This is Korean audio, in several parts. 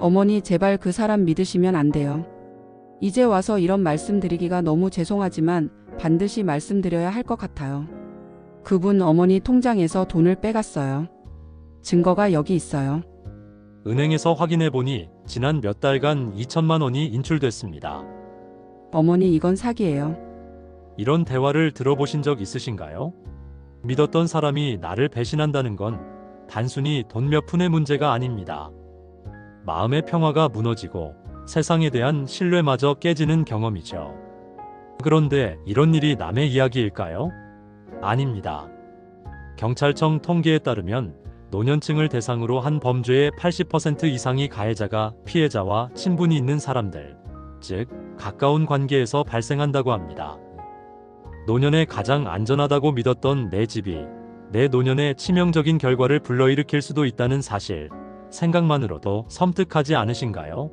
어머니 제발 그 사람 믿으시면 안 돼요. 이제 와서 이런 말씀드리기가 너무 죄송하지만 반드시 말씀드려야 할 것 같아요. 그분 어머니 통장에서 돈을 빼갔어요. 증거가 여기 있어요. 은행에서 확인해보니 지난 몇 달간 2천만 원이 인출됐습니다. 어머니 이건 사기예요. 이런 대화를 들어보신 적 있으신가요? 믿었던 사람이 나를 배신한다는 건 단순히 돈 몇 푼의 문제가 아닙니다. 마음의 평화가 무너지고 세상에 대한 신뢰마저 깨지는 경험이죠. 그런데 이런 일이 남의 이야기일까요? 아닙니다. 경찰청 통계에 따르면 노년층을 대상으로 한 범죄의 80% 이상이 가해자가 피해자와 친분이 있는 사람들, 즉 가까운 관계에서 발생한다고 합니다. 노년에 가장 안전하다고 믿었던 내 집이 내 노년에 치명적인 결과를 불러일으킬 수도 있다는 사실, 생각만으로도 섬뜩하지 않으신가요?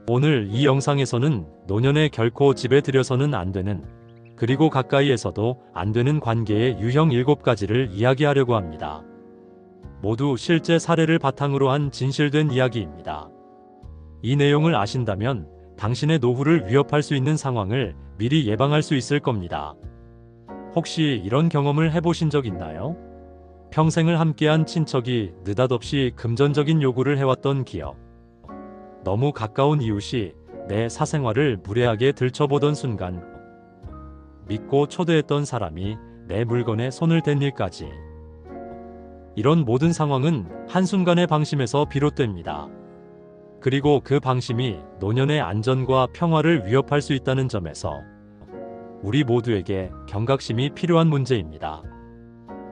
오늘 이 영상에서는 노년에 결코 집에 들여서는 안 되는, 그리고 가까이에서도 안 되는 관계의 유형 7가지를 이야기하려고 합니다. 모두 실제 사례를 바탕으로 한 진실된 이야기입니다. 이 내용을 아신다면 당신의 노후를 위협할 수 있는 상황을 미리 예방할 수 있을 겁니다. 혹시 이런 경험을 해보신 적 있나요? 평생을 함께한 친척이 느닷없이 금전적인 요구를 해왔던 기억. 너무 가까운 이웃이 내 사생활을 무례하게 들춰보던 순간. 믿고 초대했던 사람이 내 물건에 손을 댄 일까지. 이런 모든 상황은 한순간의 방심에서 비롯됩니다. 그리고 그 방심이 노년의 안전과 평화를 위협할 수 있다는 점에서 우리 모두에게 경각심이 필요한 문제입니다.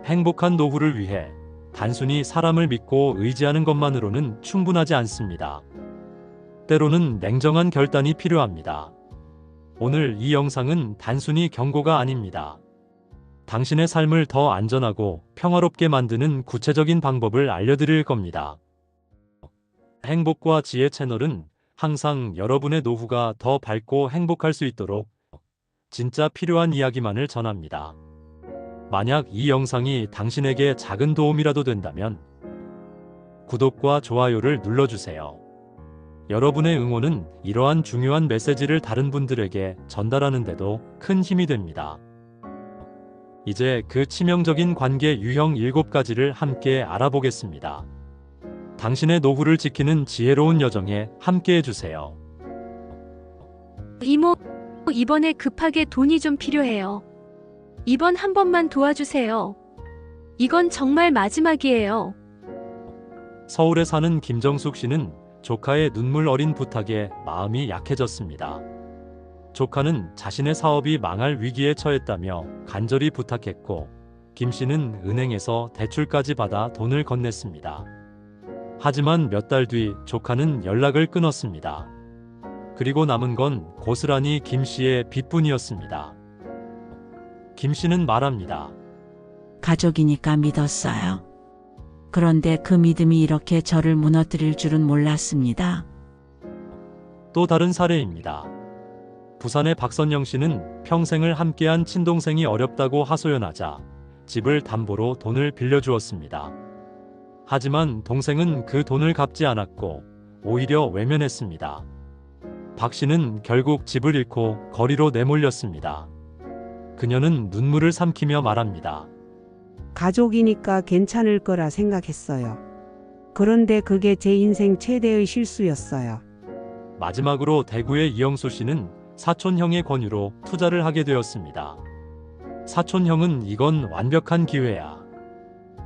행복한 노후를 위해 단순히 사람을 믿고 의지하는 것만으로는 충분하지 않습니다. 때로는 냉정한 결단이 필요합니다. 오늘 이 영상은 단순히 경고가 아닙니다. 당신의 삶을 더 안전하고 평화롭게 만드는 구체적인 방법을 알려드릴 겁니다. 행복과 지혜 채널은 항상 여러분의 노후가 더 밝고 행복할 수 있도록 진짜 필요한 이야기만을 전합니다. 만약 이 영상이 당신에게 작은 도움이라도 된다면 구독과 좋아요를 눌러주세요. 여러분의 응원은 이러한 중요한 메시지를 다른 분들에게 전달하는 데도 큰 힘이 됩니다. 이제 그 치명적인 관계 유형 7가지를 함께 알아보겠습니다. 당신의 노후를 지키는 지혜로운 여정에 함께 해주세요. 이모, 이번에 급하게 돈이 좀 필요해요. 이번 한 번만 도와주세요. 이건 정말 마지막이에요. 서울에 사는 김정숙 씨는 조카의 눈물 어린 부탁에 마음이 약해졌습니다. 조카는 자신의 사업이 망할 위기에 처했다며 간절히 부탁했고, 김 씨는 은행에서 대출까지 받아 돈을 건넸습니다. 하지만 몇 달 뒤 조카는 연락을 끊었습니다. 그리고 남은 건 고스란히 김 씨의 빚뿐이었습니다. 김 씨는 말합니다. 가족이니까 믿었어요. 그런데 그 믿음이 이렇게 저를 무너뜨릴 줄은 몰랐습니다. 또 다른 사례입니다. 부산의 박선영 씨는 평생을 함께한 친동생이 어렵다고 하소연하자 집을 담보로 돈을 빌려주었습니다. 하지만 동생은 그 돈을 갚지 않았고 오히려 외면했습니다. 박 씨는 결국 집을 잃고 거리로 내몰렸습니다. 그녀는 눈물을 삼키며 말합니다. 가족이니까 괜찮을 거라 생각했어요. 그런데 그게 제 인생 최대의 실수였어요. 마지막으로 대구의 이영수 씨는 사촌형의 권유로 투자를 하게 되었습니다. 사촌형은 이건 완벽한 기회야.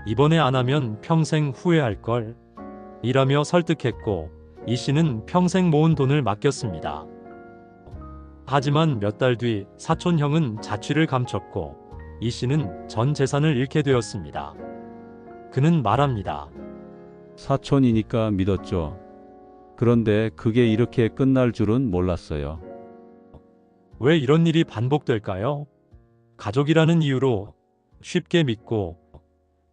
이번에 안 하면 평생 후회할걸. 이라며 설득했고, 이 씨는 평생 모은 돈을 맡겼습니다. 하지만 몇 달 뒤 사촌형은 자취를 감췄고, 이 씨는 전 재산을 잃게 되었습니다. 그는 말합니다. 사촌이니까 믿었죠. 그런데 그게 이렇게 끝날 줄은 몰랐어요. 왜 이런 일이 반복될까요? 가족이라는 이유로 쉽게 믿고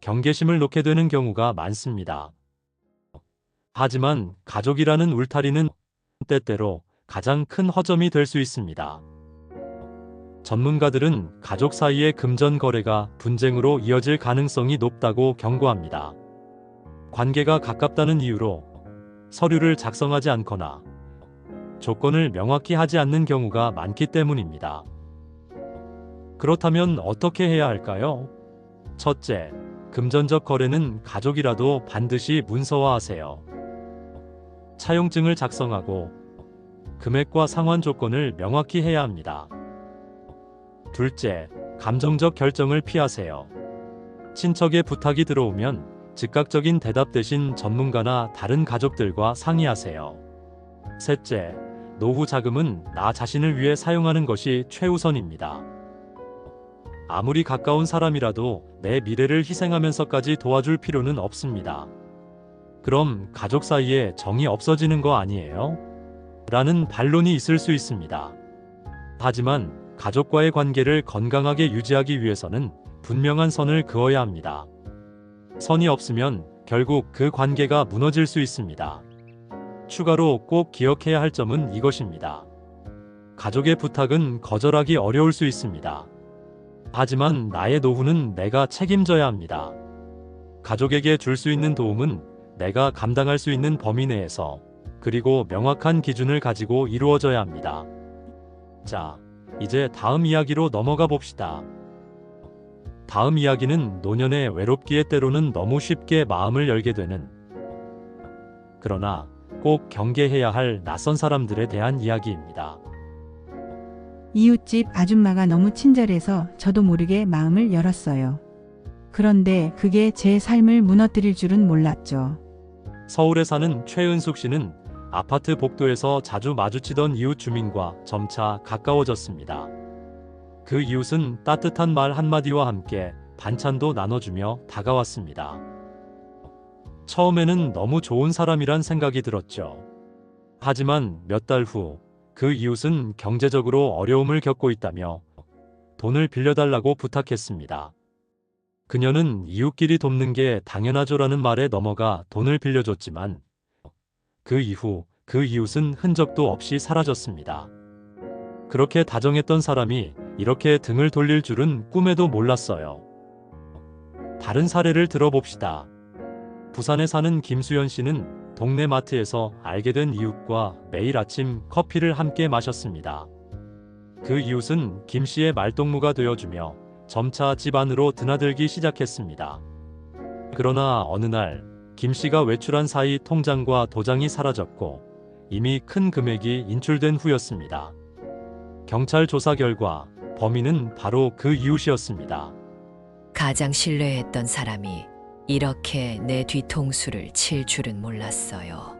경계심을 놓게 되는 경우가 많습니다. 하지만 가족이라는 울타리는 때때로 가장 큰 허점이 될 수 있습니다. 전문가들은 가족 사이의 금전 거래가 분쟁으로 이어질 가능성이 높다고 경고합니다. 관계가 가깝다는 이유로 서류를 작성하지 않거나 조건을 명확히 하지 않는 경우가 많기 때문입니다. 그렇다면 어떻게 해야 할까요? 첫째, 금전적 거래는 가족이라도 반드시 문서화하세요. 차용증을 작성하고 금액과 상환 조건을 명확히 해야 합니다. 둘째, 감정적 결정을 피하세요. 친척의 부탁이 들어오면 즉각적인 대답 대신 전문가나 다른 가족들과 상의하세요. 셋째, 노후 자금은 나 자신을 위해 사용하는 것이 최우선입니다. 아무리 가까운 사람이라도 내 미래를 희생하면서까지 도와줄 필요는 없습니다. 그럼 가족 사이에 정이 없어지는 거 아니에요? 라는 반론이 있을 수 있습니다. 하지만 가족과의 관계를 건강하게 유지하기 위해서는 분명한 선을 그어야 합니다. 선이 없으면 결국 그 관계가 무너질 수 있습니다. 추가로 꼭 기억해야 할 점은 이것입니다. 가족의 부탁은 거절하기 어려울 수 있습니다. 하지만 나의 노후는 내가 책임져야 합니다. 가족에게 줄 수 있는 도움은 내가 감당할 수 있는 범위 내에서, 그리고 명확한 기준을 가지고 이루어져야 합니다. 자, 이제 다음 이야기로 넘어가 봅시다. 다음 이야기는 노년의 외롭기에 때로는 너무 쉽게 마음을 열게 되는, 그러나 꼭 경계해야 할 낯선 사람들에 대한 이야기입니다. 이웃집 아줌마가 너무 친절해서 저도 모르게 마음을 열었어요. 그런데 그게 제 삶을 무너뜨릴 줄은 몰랐죠. 서울에 사는 최은숙 씨는 아파트 복도에서 자주 마주치던 이웃 주민과 점차 가까워졌습니다. 그 이웃은 따뜻한 말 한마디와 함께 반찬도 나눠주며 다가왔습니다. 처음에는 너무 좋은 사람이란 생각이 들었죠. 하지만 몇 달 후 그 이웃은 경제적으로 어려움을 겪고 있다며 돈을 빌려달라고 부탁했습니다. 그녀는 이웃끼리 돕는 게 당연하죠라는 말에 넘어가 돈을 빌려줬지만 그 이후 그 이웃은 흔적도 없이 사라졌습니다. 그렇게 다정했던 사람이 이렇게 등을 돌릴 줄은 꿈에도 몰랐어요. 다른 사례를 들어봅시다. 부산에 사는 김수연 씨는 동네 마트에서 알게 된 이웃과 매일 아침 커피를 함께 마셨습니다. 그 이웃은 김 씨의 말동무가 되어주며 점차 집 안으로 드나들기 시작했습니다. 그러나 어느 날 김 씨가 외출한 사이 통장과 도장이 사라졌고 이미 큰 금액이 인출된 후였습니다. 경찰 조사 결과 범인은 바로 그 이웃이었습니다. 가장 신뢰했던 사람이 이렇게 내 뒤통수를 칠 줄은 몰랐어요.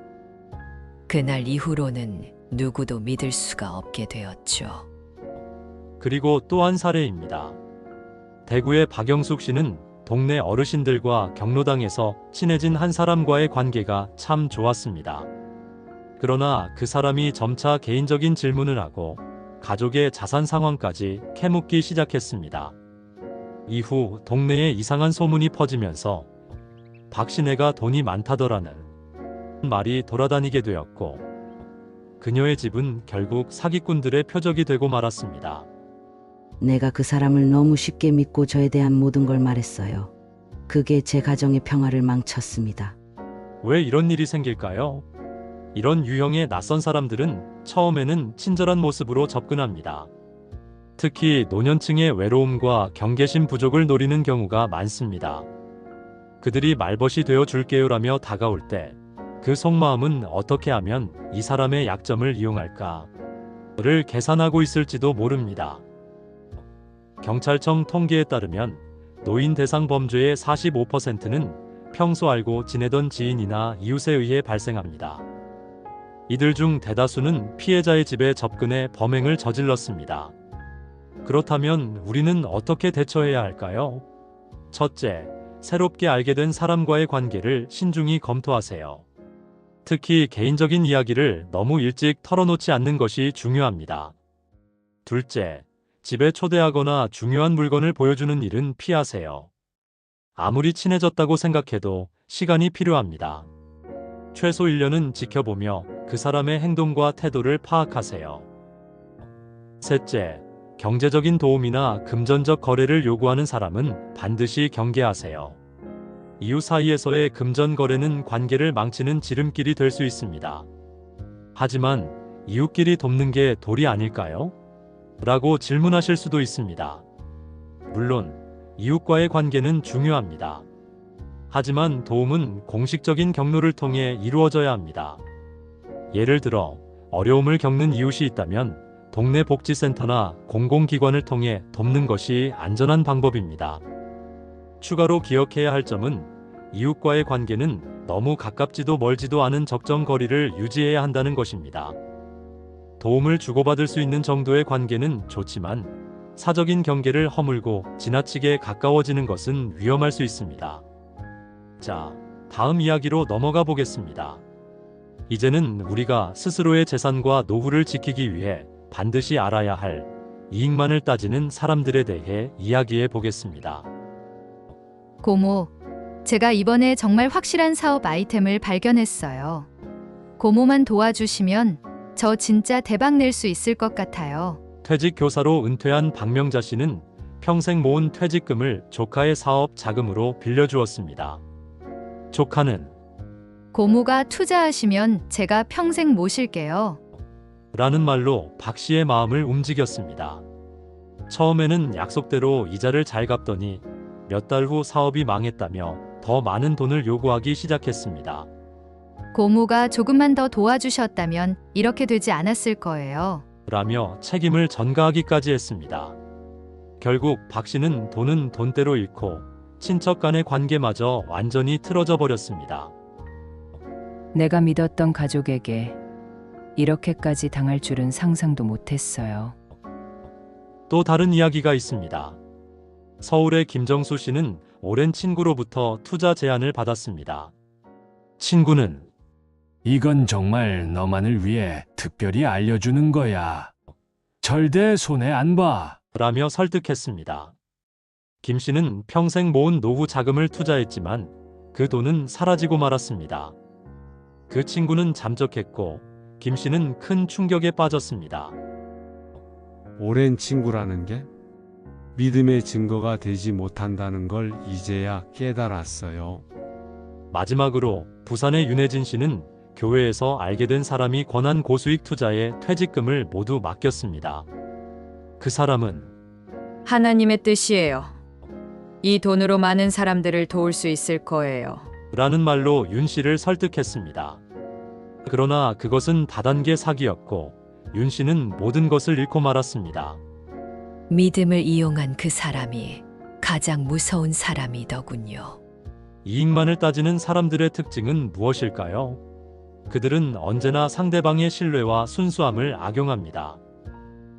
그날 이후로는 누구도 믿을 수가 없게 되었죠. 그리고 또 한 사례입니다. 대구의 박영숙 씨는 동네 어르신들과 경로당에서 친해진 한 사람과의 관계가 참 좋았습니다. 그러나 그 사람이 점차 개인적인 질문을 하고 가족의 자산 상황까지 캐묻기 시작했습니다. 이후 동네에 이상한 소문이 퍼지면서 박씨네가 돈이 많다더라는 말이 돌아다니게 되었고 그녀의 집은 결국 사기꾼들의 표적이 되고 말았습니다. 내가 그 사람을 너무 쉽게 믿고 저에 대한 모든 걸 말했어요. 그게 제 가정의 평화를 망쳤습니다. 왜 이런 일이 생길까요? 이런 유형의 낯선 사람들은 처음에는 친절한 모습으로 접근합니다. 특히 노년층의 외로움과 경계심 부족을 노리는 경우가 많습니다. 그들이 말벗이 되어 줄게요라며 다가올 때 그 속마음은 어떻게 하면 이 사람의 약점을 이용할까를 계산하고 있을지도 모릅니다. 경찰청 통계에 따르면 노인 대상 범죄의 45%는 평소 알고 지내던 지인이나 이웃에 의해 발생합니다. 이들 중 대다수는 피해자의 집에 접근해 범행을 저질렀습니다. 그렇다면 우리는 어떻게 대처해야 할까요? 첫째, 새롭게 알게 된 사람과의 관계를 신중히 검토하세요. 특히 개인적인 이야기를 너무 일찍 털어놓지 않는 것이 중요합니다. 둘째, 집에 초대하거나 중요한 물건을 보여주는 일은 피하세요. 아무리 친해졌다고 생각해도 시간이 필요합니다. 최소 1년은 지켜보며 그 사람의 행동과 태도를 파악하세요. 셋째, 경제적인 도움이나 금전적 거래를 요구하는 사람은 반드시 경계하세요. 이웃 사이에서의 금전 거래는 관계를 망치는 지름길이 될 수 있습니다. 하지만 이웃끼리 돕는 게 도리 아닐까요? 라고 질문하실 수도 있습니다. 물론 이웃과의 관계는 중요합니다. 하지만 도움은 공식적인 경로를 통해 이루어져야 합니다. 예를 들어 어려움을 겪는 이웃이 있다면 동네 복지센터나 공공기관을 통해 돕는 것이 안전한 방법입니다. 추가로 기억해야 할 점은 이웃과의 관계는 너무 가깝지도 멀지도 않은 적정 거리를 유지해야 한다는 것입니다. 도움을 주고받을 수 있는 정도의 관계는 좋지만 사적인 경계를 허물고 지나치게 가까워지는 것은 위험할 수 있습니다. 자, 다음 이야기로 넘어가 보겠습니다. 이제는 우리가 스스로의 재산과 노후를 지키기 위해 반드시 알아야 할 이익만을 따지는 사람들에 대해 이야기해 보겠습니다. 고모, 제가 이번에 정말 확실한 사업 아이템을 발견했어요. 고모만 도와주시면 저 진짜 대박 낼 수 있을 것 같아요. 퇴직 교사로 은퇴한 박명자 씨는 평생 모은 퇴직금을 조카의 사업 자금으로 빌려주었습니다. 조카는 고모가 투자하시면 제가 평생 모실게요. 라는 말로 박 씨의 마음을 움직였습니다. 처음에는 약속대로 이자를 잘 갚더니 몇 달 후 사업이 망했다며 더 많은 돈을 요구하기 시작했습니다. 고모가 조금만 더 도와주셨다면 이렇게 되지 않았을 거예요. 라며 책임을 전가하기까지 했습니다. 결국 박 씨는 돈은 돈대로 잃고 친척 간의 관계마저 완전히 틀어져 버렸습니다. 내가 믿었던 가족에게 이렇게까지 당할 줄은 상상도 못했어요. 또 다른 이야기가 있습니다. 서울의 김정수 씨는 오랜 친구로부터 투자 제안을 받았습니다. 친구는 이건 정말 너만을 위해 특별히 알려주는 거야. 절대 손해 안 봐. 라며 설득했습니다. 김 씨는 평생 모은 노후 자금을 투자했지만 그 돈은 사라지고 말았습니다. 그 친구는 잠적했고 김 씨는 큰 충격에 빠졌습니다. 오랜 친구라는 게 믿음의 증거가 되지 못한다는 걸 이제야 깨달았어요. 마지막으로 부산의 윤혜진 씨는 교회에서 알게 된 사람이 권한 고수익 투자에 퇴직금을 모두 맡겼습니다. 그 사람은 하나님의 뜻이에요. 이 돈으로 많은 사람들을 도울 수 있을 거예요. 라는 말로 윤 씨를 설득했습니다. 그러나 그것은 다단계 사기였고 윤 씨는 모든 것을 잃고 말았습니다. 믿음을 이용한 그 사람이 가장 무서운 사람이더군요. 이익만을 따지는 사람들의 특징은 무엇일까요? 그들은 언제나 상대방의 신뢰와 순수함을 악용합니다.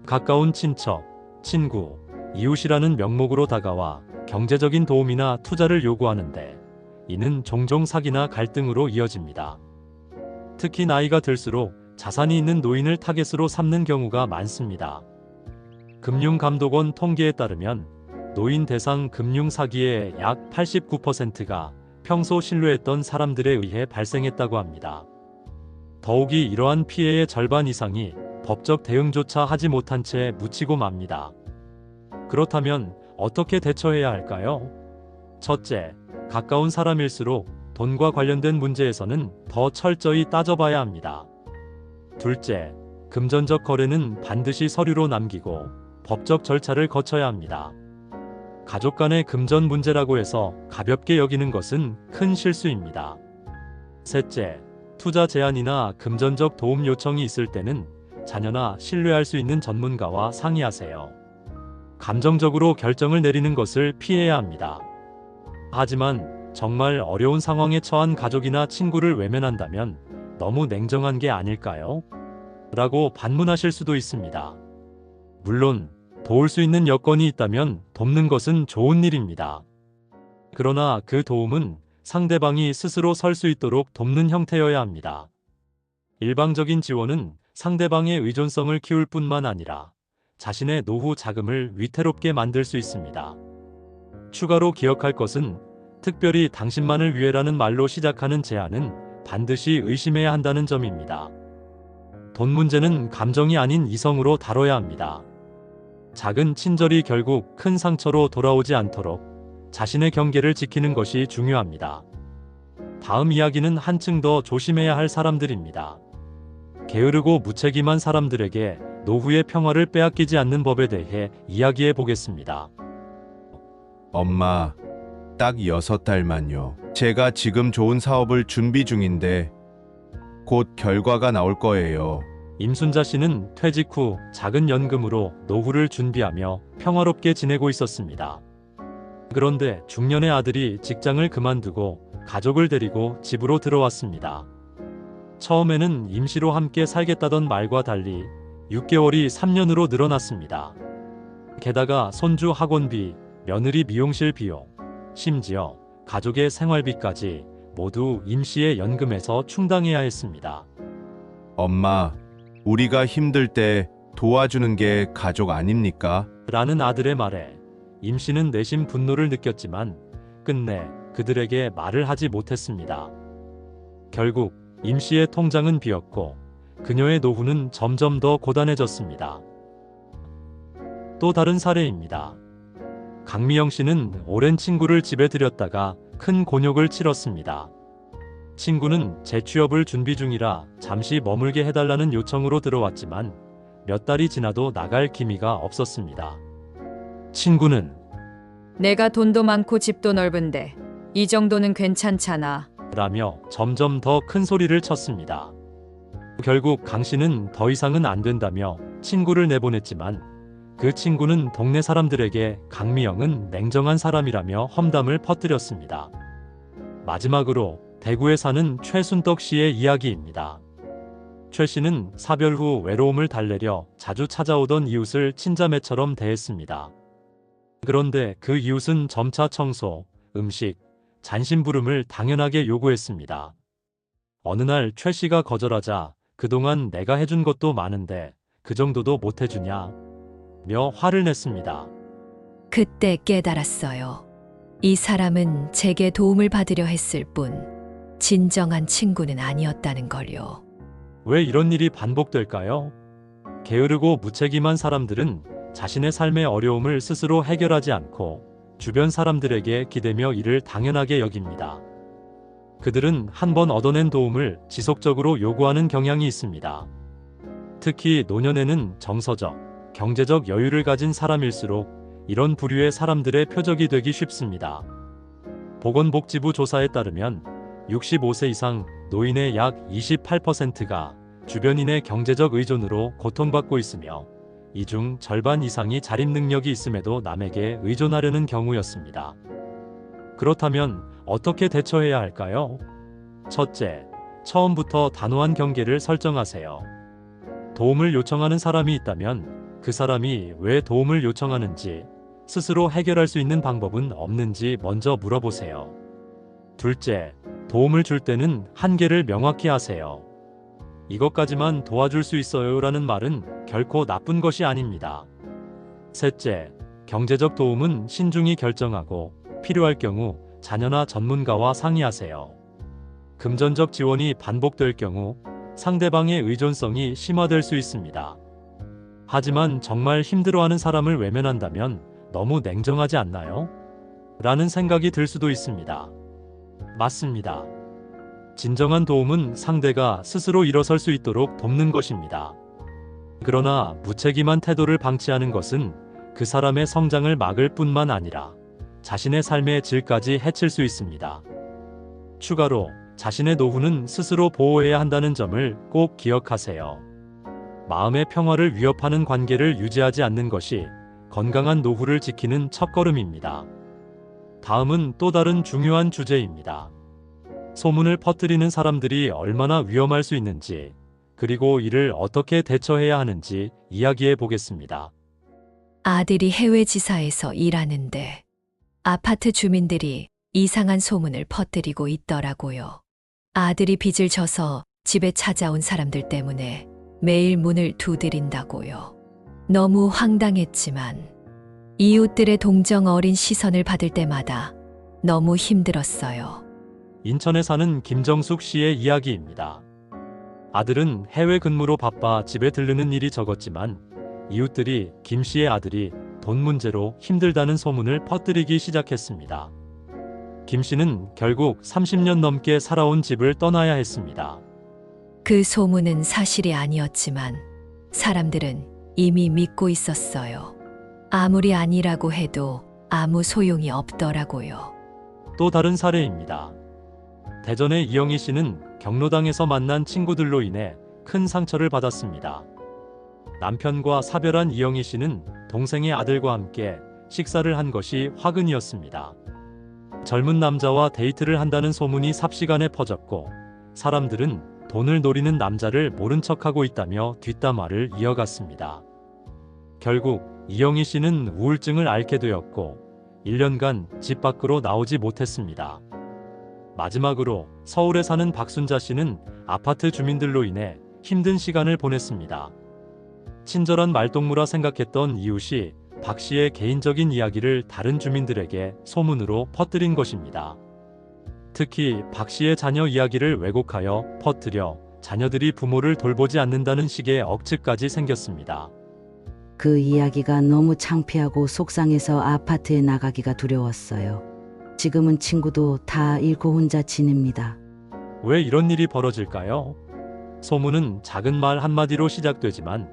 가까운 친척, 친구, 이웃이라는 명목으로 다가와 경제적인 도움이나 투자를 요구하는데 이는 종종 사기나 갈등으로 이어집니다. 특히 나이가 들수록 자산이 있는 노인을 타겟으로 삼는 경우가 많습니다. 금융감독원 통계에 따르면 노인 대상 금융 사기의 약 89%가 평소 신뢰했던 사람들에 의해 발생했다고 합니다. 더욱이 이러한 피해의 절반 이상이 법적 대응조차 하지 못한 채 묻히고 맙니다. 그렇다면 어떻게 대처해야 할까요? 첫째, 가까운 사람일수록 돈과 관련된 문제에서는 더 철저히 따져봐야 합니다. 둘째, 금전적 거래는 반드시 서류로 남기고 법적 절차를 거쳐야 합니다. 가족 간의 금전 문제라고 해서 가볍게 여기는 것은 큰 실수입니다. 셋째, 투자 제안이나 금전적 도움 요청이 있을 때는 자녀나 신뢰할 수 있는 전문가와 상의하세요. 감정적으로 결정을 내리는 것을 피해야 합니다. 하지만 정말 어려운 상황에 처한 가족이나 친구를 외면한다면 너무 냉정한 게 아닐까요? 라고 반문하실 수도 있습니다. 물론 도울 수 있는 여건이 있다면 돕는 것은 좋은 일입니다. 그러나 그 도움은 상대방이 스스로 설 수 있도록 돕는 형태여야 합니다. 일방적인 지원은 상대방의 의존성을 키울 뿐만 아니라 자신의 노후 자금을 위태롭게 만들 수 있습니다. 추가로 기억할 것은 특별히 당신만을 위해라는 말로 시작하는 제안은 반드시 의심해야 한다는 점입니다. 돈 문제는 감정이 아닌 이성으로 다뤄야 합니다. 작은 친절이 결국 큰 상처로 돌아오지 않도록 자신의 경계를 지키는 것이 중요합니다. 다음 이야기는 한층 더 조심해야 할 사람들입니다. 게으르고 무책임한 사람들에게 노후의 평화를 빼앗기지 않는 법에 대해 이야기해 보겠습니다. 엄마, 딱 6달만요. 제가 지금 좋은 사업을 준비 중인데 곧 결과가 나올 거예요. 임순자 씨는 퇴직 후 작은 연금으로 노후를 준비하며 평화롭게 지내고 있었습니다. 그런데 중년의 아들이 직장을 그만두고 가족을 데리고 집으로 들어왔습니다. 처음에는 임시로 함께 살겠다던 말과 달리 6개월이 3년으로 늘어났습니다. 게다가 손주 학원비, 며느리 미용실 비용, 심지어 가족의 생활비까지 모두 임시의 연금에서 충당해야 했습니다. 엄마, 우리가 힘들 때 도와주는 게 가족 아닙니까? 라는 아들의 말에 임씨는 내심 분노를 느꼈지만 끝내 그들에게 말을 하지 못했습니다. 결국 임씨의 통장은 비었고 그녀의 노후는 점점 더 고단해졌습니다. 또 다른 사례입니다. 강미영 씨는 오랜 친구를 집에 들였다가 큰 곤욕을 치렀습니다. 친구는 재취업을 준비 중이라 잠시 머물게 해달라는 요청으로 들어왔지만 몇 달이 지나도 나갈 기미가 없었습니다. 친구는 내가 돈도 많고 집도 넓은데 이 정도는 괜찮잖아. 라며 점점 더 큰 소리를 쳤습니다. 결국 강 씨는 더 이상은 안 된다며 친구를 내보냈지만 그 친구는 동네 사람들에게 강미영은 냉정한 사람이라며 험담을 퍼뜨렸습니다. 마지막으로 대구에 사는 최순덕 씨의 이야기입니다. 최 씨는 사별 후 외로움을 달래려 자주 찾아오던 이웃을 친자매처럼 대했습니다. 그런데 그 이웃은 점차 청소, 음식, 잔심부름을 당연하게 요구했습니다. 어느 날 최 씨가 거절하자 그동안 내가 해준 것도 많은데 그 정도도 못 해주냐? 며 화를 냈습니다. 그때 깨달았어요. 이 사람은 제게 도움을 받으려 했을 뿐 진정한 친구는 아니었다는 걸요. 왜 이런 일이 반복될까요? 게으르고 무책임한 사람들은 자신의 삶의 어려움을 스스로 해결하지 않고 주변 사람들에게 기대며 이를 당연하게 여깁니다. 그들은 한 번 얻어낸 도움을 지속적으로 요구하는 경향이 있습니다. 특히 노년에는 정서적, 경제적 여유를 가진 사람일수록 이런 부류의 사람들의 표적이 되기 쉽습니다. 보건복지부 조사에 따르면 65세 이상 노인의 약 28%가 주변인의 경제적 의존으로 고통받고 있으며 이 중 절반 이상이 자립 능력이 있음에도 남에게 의존하려는 경우였습니다. 그렇다면 어떻게 대처해야 할까요? 첫째, 처음부터 단호한 경계를 설정하세요. 도움을 요청하는 사람이 있다면 그 사람이 왜 도움을 요청하는지, 스스로 해결할 수 있는 방법은 없는지 먼저 물어보세요. 둘째, 도움을 줄 때는 한계를 명확히 하세요. 이것까지만 도와줄 수 있어요 라는 말은 결코 나쁜 것이 아닙니다. 셋째, 경제적 도움은 신중히 결정하고 필요할 경우 자녀나 전문가와 상의하세요. 금전적 지원이 반복될 경우 상대방의 의존성이 심화될 수 있습니다. 하지만 정말 힘들어하는 사람을 외면한다면 너무 냉정하지 않나요? 라는 생각이 들 수도 있습니다. 맞습니다. 진정한 도움은 상대가 스스로 일어설 수 있도록 돕는 것입니다. 그러나 무책임한 태도를 방치하는 것은 그 사람의 성장을 막을 뿐만 아니라 자신의 삶의 질까지 해칠 수 있습니다. 추가로 자신의 노후는 스스로 보호해야 한다는 점을 꼭 기억하세요. 마음의 평화를 위협하는 관계를 유지하지 않는 것이 건강한 노후를 지키는 첫걸음입니다. 다음은 또 다른 중요한 주제입니다. 소문을 퍼뜨리는 사람들이 얼마나 위험할 수 있는지, 그리고 이를 어떻게 대처해야 하는지 이야기해 보겠습니다. 아들이 해외 지사에서 일하는데 아파트 주민들이 이상한 소문을 퍼뜨리고 있더라고요. 아들이 빚을 져서 집에 찾아온 사람들 때문에 매일 문을 두드린다고요. 너무 황당했지만 이웃들의 동정 어린 시선을 받을 때마다 너무 힘들었어요. 인천에 사는 김정숙 씨의 이야기입니다. 아들은 해외 근무로 바빠 집에 들르는 일이 적었지만 이웃들이 김 씨의 아들이 돈 문제로 힘들다는 소문을 퍼뜨리기 시작했습니다. 김 씨는 결국 30년 넘게 살아온 집을 떠나야 했습니다. 그 소문은 사실이 아니었지만 사람들은 이미 믿고 있었어요. 아무리 아니라고 해도 아무 소용이 없더라고요. 또 다른 사례입니다. 대전의 이영희 씨는 경로당에서 만난 친구들로 인해 큰 상처를 받았습니다. 남편과 사별한 이영희 씨는 동생의 아들과 함께 식사를 한 것이 화근이었습니다. 젊은 남자와 데이트를 한다는 소문이 삽시간에 퍼졌고 사람들은 돈을 노리는 남자를 모른 척하고 있다며 뒷담화를 이어갔습니다. 결국 이영희 씨는 우울증을 앓게 되었고 1년간 집 밖으로 나오지 못했습니다. 마지막으로 서울에 사는 박순자 씨는 아파트 주민들로 인해 힘든 시간을 보냈습니다. 친절한 말동무라 생각했던 이웃이 박 씨의 개인적인 이야기를 다른 주민들에게 소문으로 퍼뜨린 것입니다. 특히 박 씨의 자녀 이야기를 왜곡하여 퍼뜨려 자녀들이 부모를 돌보지 않는다는 식의 억측까지 생겼습니다. 그 이야기가 너무 창피하고 속상해서 아파트에 나가기가 두려웠어요. 지금은 친구도 다 잃고 혼자 지냅니다. 왜 이런 일이 벌어질까요? 소문은 작은 말 한마디로 시작되지만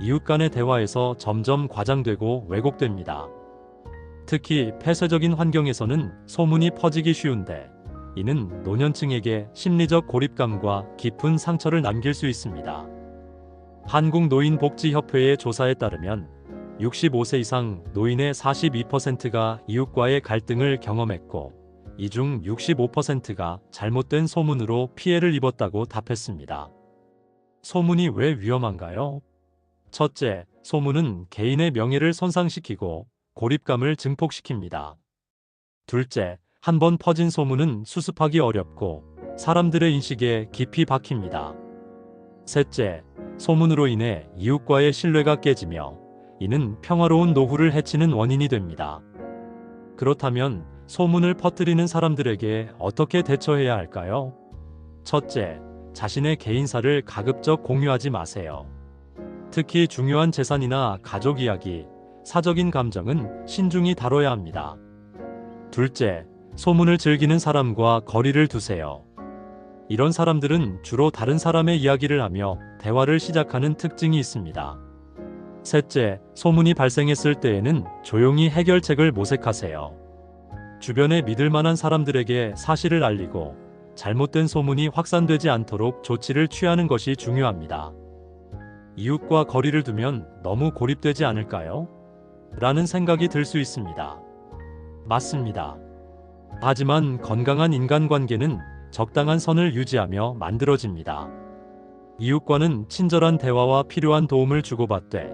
이웃 간의 대화에서 점점 과장되고 왜곡됩니다. 특히 폐쇄적인 환경에서는 소문이 퍼지기 쉬운데 이는 노년층에게 심리적 고립감과 깊은 상처를 남길 수 있습니다. 한국노인복지협회의 조사에 따르면 65세 이상 노인의 42%가 이웃과의 갈등을 경험했고 이 중 65%가 잘못된 소문으로 피해를 입었다고 답했습니다. 소문이 왜 위험한가요? 첫째, 소문은 개인의 명예를 손상시키고 고립감을 증폭시킵니다. 둘째, 한번 퍼진 소문은 수습하기 어렵고 사람들의 인식에 깊이 박힙니다. 셋째, 소문으로 인해 이웃과의 신뢰가 깨지며 이는 평화로운 노후를 해치는 원인이 됩니다. 그렇다면 소문을 퍼뜨리는 사람들에게 어떻게 대처해야 할까요? 첫째, 자신의 개인사를 가급적 공유하지 마세요. 특히 중요한 재산이나 가족 이야기, 사적인 감정은 신중히 다뤄야 합니다. 둘째, 소문을 즐기는 사람과 거리를 두세요. 이런 사람들은 주로 다른 사람의 이야기를 하며 대화를 시작하는 특징이 있습니다. 셋째, 소문이 발생했을 때에는 조용히 해결책을 모색하세요. 주변에 믿을 만한 사람들에게 사실을 알리고 잘못된 소문이 확산되지 않도록 조치를 취하는 것이 중요합니다. 이웃과 거리를 두면 너무 고립되지 않을까요? 라는 생각이 들 수 있습니다. 맞습니다. 하지만 건강한 인간관계는 적당한 선을 유지하며 만들어집니다. 이웃과는 친절한 대화와 필요한 도움을 주고받되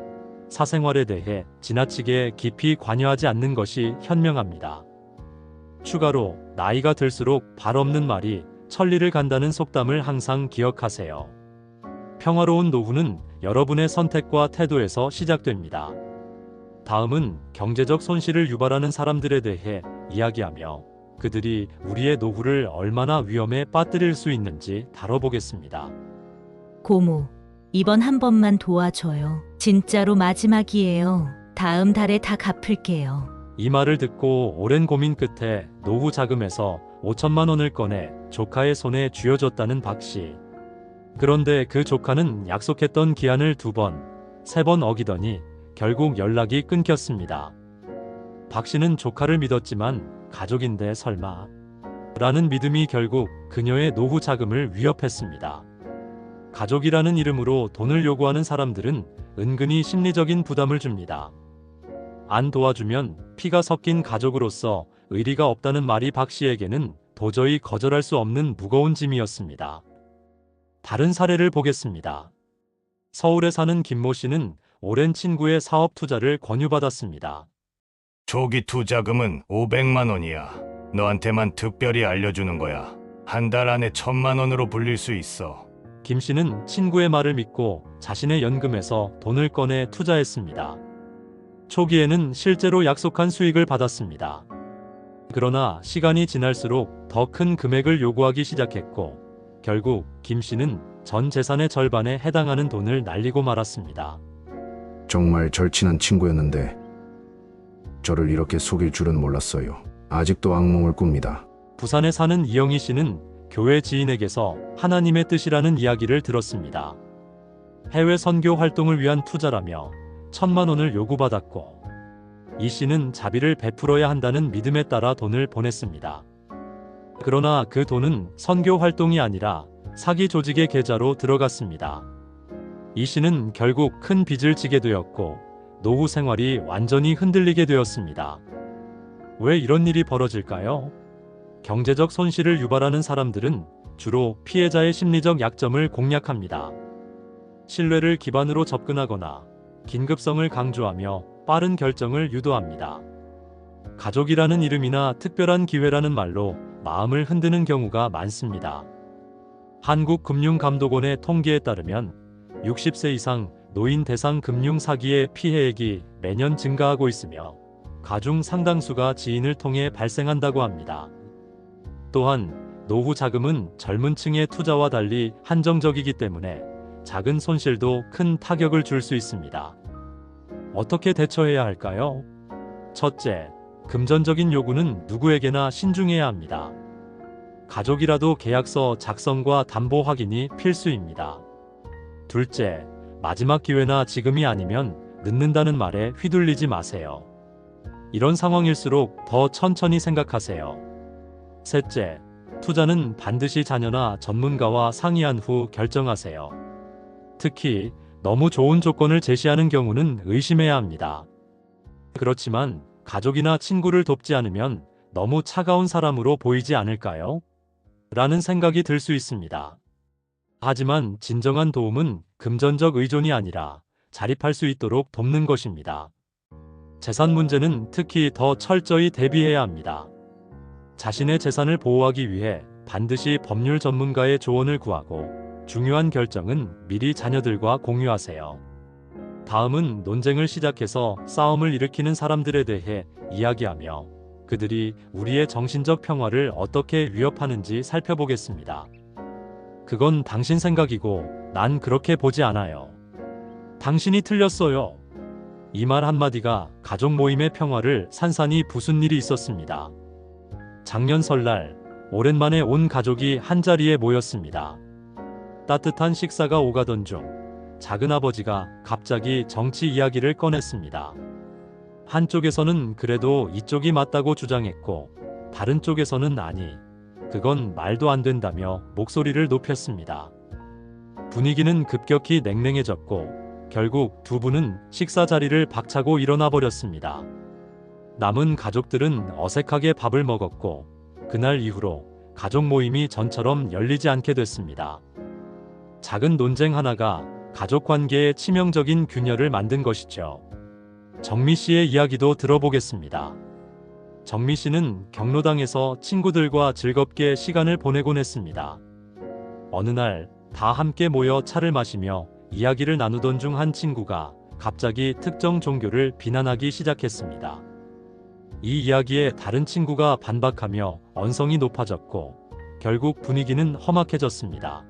사생활에 대해 지나치게 깊이 관여하지 않는 것이 현명합니다. 추가로 나이가 들수록 발 없는 말이 천리를 간다는 속담을 항상 기억하세요. 평화로운 노후는 여러분의 선택과 태도에서 시작됩니다. 다음은 경제적 손실을 유발하는 사람들에 대해 이야기하며 그들이 우리의 노후를 얼마나 위험에 빠뜨릴 수 있는지 다뤄보겠습니다. 고모, 이번 한 번만 도와줘요. 진짜로 마지막이에요. 다음 달에 다 갚을게요. 이 말을 듣고 오랜 고민 끝에 노후 자금에서 5천만 원을 꺼내 조카의 손에 쥐어줬다는 박 씨. 그런데 그 조카는 약속했던 기한을 2번, 3번 어기더니 결국 연락이 끊겼습니다. 박 씨는 조카를 믿었지만 가족인데 설마 라는 믿음이 결국 그녀의 노후 자금을 위협했습니다. 가족이라는 이름으로 돈을 요구하는 사람들은 은근히 심리적인 부담을 줍니다. 안 도와주면 피가 섞인 가족으로서 의리가 없다는 말이 박 씨에게는 도저히 거절할 수 없는 무거운 짐이었습니다. 다른 사례를 보겠습니다. 서울에 사는 김모 씨는 오랜 친구의 사업 투자를 권유받았습니다. 초기 투자금은 500만 원이야. 너한테만 특별히 알려주는 거야. 한 달 안에 1,000만 원으로 불릴 수 있어. 김 씨는 친구의 말을 믿고 자신의 연금에서 돈을 꺼내 투자했습니다. 초기에는 실제로 약속한 수익을 받았습니다. 그러나 시간이 지날수록 더 큰 금액을 요구하기 시작했고 결국 김 씨는 전 재산의 절반에 해당하는 돈을 날리고 말았습니다. 정말 절친한 친구였는데 저를 이렇게 속일 줄은 몰랐어요. 아직도 악몽을 꿉니다. 부산에 사는 이영희 씨는 교회 지인에게서 하나님의 뜻이라는 이야기를 들었습니다. 해외 선교 활동을 위한 투자라며 1,000만 원을 요구받았고, 이 씨는 자비를 베풀어야 한다는 믿음에 따라 돈을 보냈습니다. 그러나 그 돈은 선교 활동이 아니라 사기 조직의 계좌로 들어갔습니다. 이 씨는 결국 큰 빚을 지게 되었고 노후 생활이 완전히 흔들리게 되었습니다. 왜 이런 일이 벌어질까요? 경제적 손실을 유발하는 사람들은 주로 피해자의 심리적 약점을 공략합니다. 신뢰를 기반으로 접근하거나 긴급성을 강조하며 빠른 결정을 유도합니다. 가족이라는 이름이나 특별한 기회라는 말로 마음을 흔드는 경우가 많습니다. 한국금융감독원의 통계에 따르면 60세 이상 노인 대상 금융 사기의 피해액이 매년 증가하고 있으며 가중 상당수가 지인을 통해 발생한다고 합니다. 또한 노후 자금은 젊은 층의 투자와 달리 한정적이기 때문에 작은 손실도 큰 타격을 줄 수 있습니다. 어떻게 대처해야 할까요? 첫째, 금전적인 요구는 누구에게나 신중해야 합니다. 가족이라도 계약서 작성과 담보 확인이 필수입니다. 둘째, 마지막 기회나 지금이 아니면 늦는다는 말에 휘둘리지 마세요. 이런 상황일수록 더 천천히 생각하세요. 셋째, 투자는 반드시 자녀나 전문가와 상의한 후 결정하세요. 특히 너무 좋은 조건을 제시하는 경우는 의심해야 합니다. 그렇지만 가족이나 친구를 돕지 않으면 너무 차가운 사람으로 보이지 않을까요? 라는 생각이 들 수 있습니다. 하지만 진정한 도움은 금전적 의존이 아니라 자립할 수 있도록 돕는 것입니다. 재산 문제는 특히 더 철저히 대비해야 합니다. 자신의 재산을 보호하기 위해 반드시 법률 전문가의 조언을 구하고 중요한 결정은 미리 자녀들과 공유하세요. 다음은 논쟁을 시작해서 싸움을 일으키는 사람들에 대해 이야기하며 그들이 우리의 정신적 평화를 어떻게 위협하는지 살펴보겠습니다. 그건 당신 생각이고 난 그렇게 보지 않아요. 당신이 틀렸어요. 이 말 한마디가 가족 모임의 평화를 산산이 부순 일이 있었습니다. 작년 설날 오랜만에 온 가족이 한자리에 모였습니다. 따뜻한 식사가 오가던 중 작은아버지가 갑자기 정치 이야기를 꺼냈습니다. 한쪽에서는 그래도 이쪽이 맞다고 주장했고 다른 쪽에서는 아니, 그건 말도 안 된다며 목소리를 높였습니다. 분위기는 급격히 냉랭해졌고 결국 두 분은 식사 자리를 박차고 일어나 버렸습니다. 남은 가족들은 어색하게 밥을 먹었고 그날 이후로 가족 모임이 전처럼 열리지 않게 됐습니다. 작은 논쟁 하나가 가족 관계에 치명적인 균열을 만든 것이죠. 정미 씨의 이야기도 들어보겠습니다. 정미 씨는 경로당에서 친구들과 즐겁게 시간을 보내곤 했습니다. 어느 날 다 함께 모여 차를 마시며 이야기를 나누던 중 한 친구가 갑자기 특정 종교를 비난하기 시작했습니다. 이 이야기에 다른 친구가 반박하며 언성이 높아졌고 결국 분위기는 험악해졌습니다.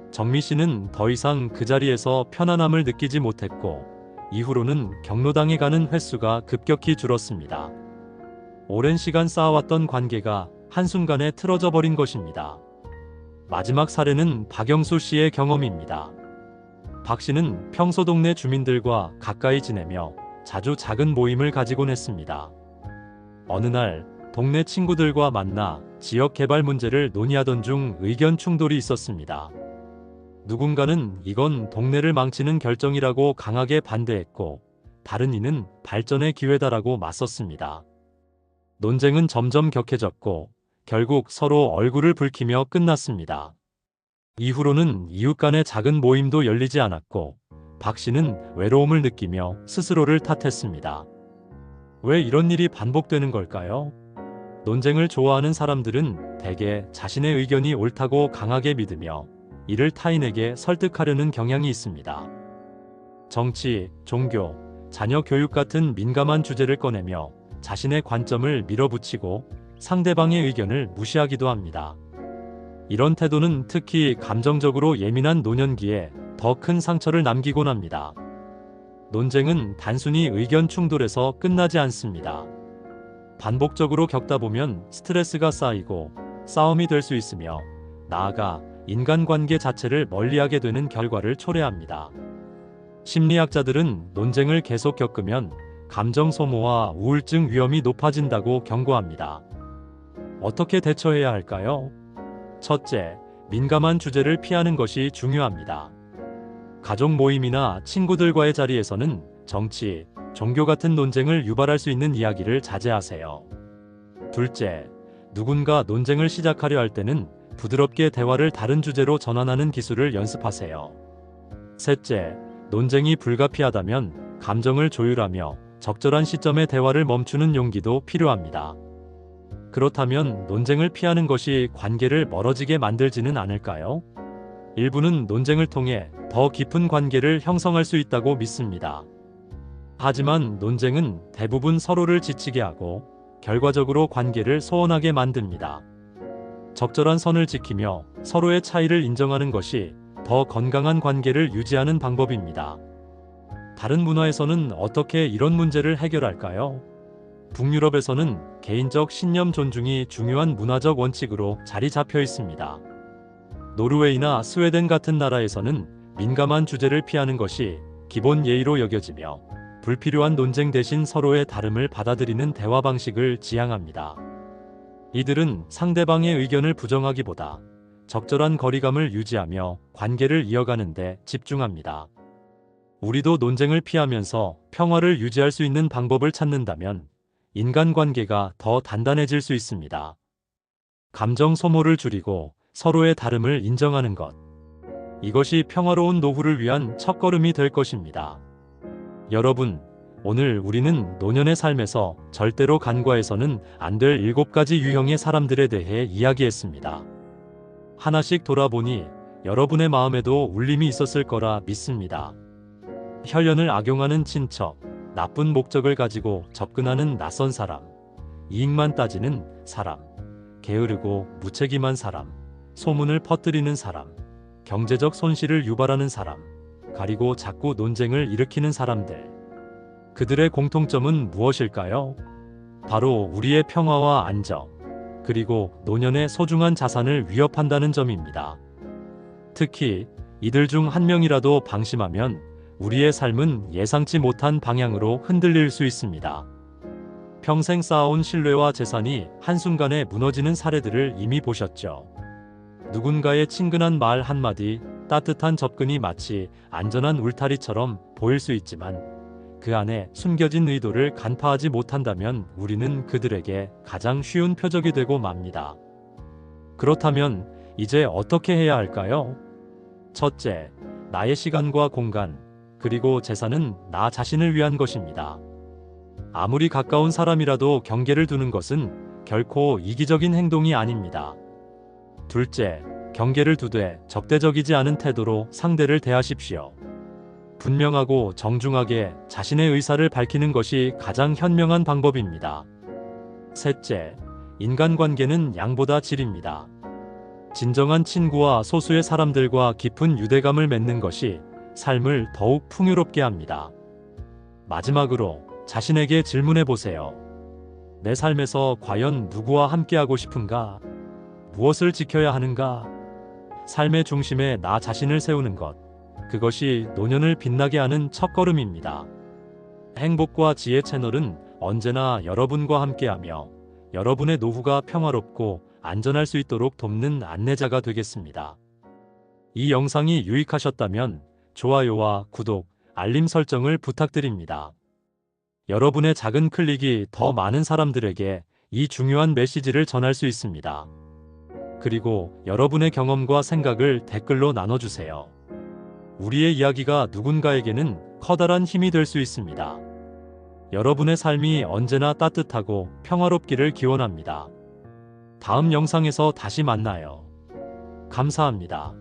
정미 씨는 더 이상 그 자리에서 편안함을 느끼지 못했고 이후로는 경로당에 가는 횟수가 급격히 줄었습니다. 오랜 시간 쌓아왔던 관계가 한순간에 틀어져 버린 것입니다. 마지막 사례는 박영수 씨의 경험입니다. 박 씨는 평소 동네 주민들과 가까이 지내며 자주 작은 모임을 가지곤 했습니다. 어느 날 동네 친구들과 만나 지역 개발 문제를 논의하던 중 의견 충돌이 있었습니다. 누군가는 이건 동네를 망치는 결정이라고 강하게 반대했고 다른 이는 발전의 기회다라고 맞섰습니다. 논쟁은 점점 격해졌고 결국 서로 얼굴을 붉히며 끝났습니다. 이후로는 이웃 간의 작은 모임도 열리지 않았고 박 씨는 외로움을 느끼며 스스로를 탓했습니다. 왜 이런 일이 반복되는 걸까요? 논쟁을 좋아하는 사람들은 대개 자신의 의견이 옳다고 강하게 믿으며 이를 타인에게 설득하려는 경향이 있습니다. 정치, 종교, 자녀 교육 같은 민감한 주제를 꺼내며 자신의 관점을 밀어붙이고 상대방의 의견을 무시하기도 합니다. 이런 태도는 특히 감정적으로 예민한 노년기에 더 큰 상처를 남기곤 합니다. 논쟁은 단순히 의견 충돌에서 끝나지 않습니다. 반복적으로 겪다 보면 스트레스가 쌓이고 싸움이 될 수 있으며 나아가 인간관계 자체를 멀리하게 되는 결과를 초래합니다. 심리학자들은 논쟁을 계속 겪으면 감정 소모와 우울증 위험이 높아진다고 경고합니다. 어떻게 대처해야 할까요? 첫째, 민감한 주제를 피하는 것이 중요합니다. 가족 모임이나 친구들과의 자리에서는 정치, 종교 같은 논쟁을 유발할 수 있는 이야기를 자제하세요. 둘째, 누군가 논쟁을 시작하려 할 때는 부드럽게 대화를 다른 주제로 전환하는 기술을 연습하세요. 셋째, 논쟁이 불가피하다면 감정을 조율하며 적절한 시점에 대화를 멈추는 용기도 필요합니다. 그렇다면 논쟁을 피하는 것이 관계를 멀어지게 만들지는 않을까요? 일부는 논쟁을 통해 더 깊은 관계를 형성할 수 있다고 믿습니다. 하지만 논쟁은 대부분 서로를 지치게 하고 결과적으로 관계를 소원하게 만듭니다. 적절한 선을 지키며 서로의 차이를 인정하는 것이 더 건강한 관계를 유지하는 방법입니다. 다른 문화에서는 어떻게 이런 문제를 해결할까요? 북유럽에서는 개인적 신념 존중이 중요한 문화적 원칙으로 자리 잡혀 있습니다. 노르웨이나 스웨덴 같은 나라에서는 민감한 주제를 피하는 것이 기본 예의로 여겨지며 불필요한 논쟁 대신 서로의 다름을 받아들이는 대화 방식을 지향합니다. 이들은 상대방의 의견을 부정하기보다 적절한 거리감을 유지하며 관계를 이어가는 데 집중합니다. 우리도 논쟁을 피하면서 평화를 유지할 수 있는 방법을 찾는다면 인간관계가 더 단단해질 수 있습니다. 감정 소모를 줄이고 서로의 다름을 인정하는 것. 이것이 평화로운 노후를 위한 첫걸음이 될 것입니다. 여러분, 오늘 우리는 노년의 삶에서 절대로 간과해서는 안 될 7가지 유형의 사람들에 대해 이야기했습니다. 하나씩 돌아보니 여러분의 마음에도 울림이 있었을 거라 믿습니다. 혈연을 악용하는 친척, 나쁜 목적을 가지고 접근하는 낯선 사람, 이익만 따지는 사람, 게으르고 무책임한 사람, 소문을 퍼뜨리는 사람, 경제적 손실을 유발하는 사람, 가리고 자꾸 논쟁을 일으키는 사람들. 그들의 공통점은 무엇일까요? 바로 우리의 평화와 안정, 그리고 노년의 소중한 자산을 위협한다는 점입니다. 특히 이들 중 한 명이라도 방심하면 우리의 삶은 예상치 못한 방향으로 흔들릴 수 있습니다. 평생 쌓아온 신뢰와 재산이 한순간에 무너지는 사례들을 이미 보셨죠. 누군가의 친근한 말 한마디, 따뜻한 접근이 마치 안전한 울타리처럼 보일 수 있지만 그 안에 숨겨진 의도를 간파하지 못한다면 우리는 그들에게 가장 쉬운 표적이 되고 맙니다. 그렇다면 이제 어떻게 해야 할까요? 첫째, 나의 시간과 공간, 그리고 재산은 나 자신을 위한 것입니다. 아무리 가까운 사람이라도 경계를 두는 것은 결코 이기적인 행동이 아닙니다. 둘째, 경계를 두되 적대적이지 않은 태도로 상대를 대하십시오. 분명하고 정중하게 자신의 의사를 밝히는 것이 가장 현명한 방법입니다. 셋째, 인간관계는 양보다 질입니다. 진정한 친구와 소수의 사람들과 깊은 유대감을 맺는 것이 삶을 더욱 풍요롭게 합니다. 마지막으로 자신에게 질문해 보세요. 내 삶에서 과연 누구와 함께하고 싶은가? 무엇을 지켜야 하는가? 삶의 중심에 나 자신을 세우는 것. 그것이 노년을 빛나게 하는 첫걸음입니다. 행복과 지혜 채널은 언제나 여러분과 함께하며 여러분의 노후가 평화롭고 안전할 수 있도록 돕는 안내자가 되겠습니다. 이 영상이 유익하셨다면 좋아요와 구독, 알림 설정을 부탁드립니다. 여러분의 작은 클릭이 더 많은 사람들에게 이 중요한 메시지를 전할 수 있습니다. 그리고 여러분의 경험과 생각을 댓글로 나눠주세요. 우리의 이야기가 누군가에게는 커다란 힘이 될 수 있습니다. 여러분의 삶이 언제나 따뜻하고 평화롭기를 기원합니다. 다음 영상에서 다시 만나요. 감사합니다.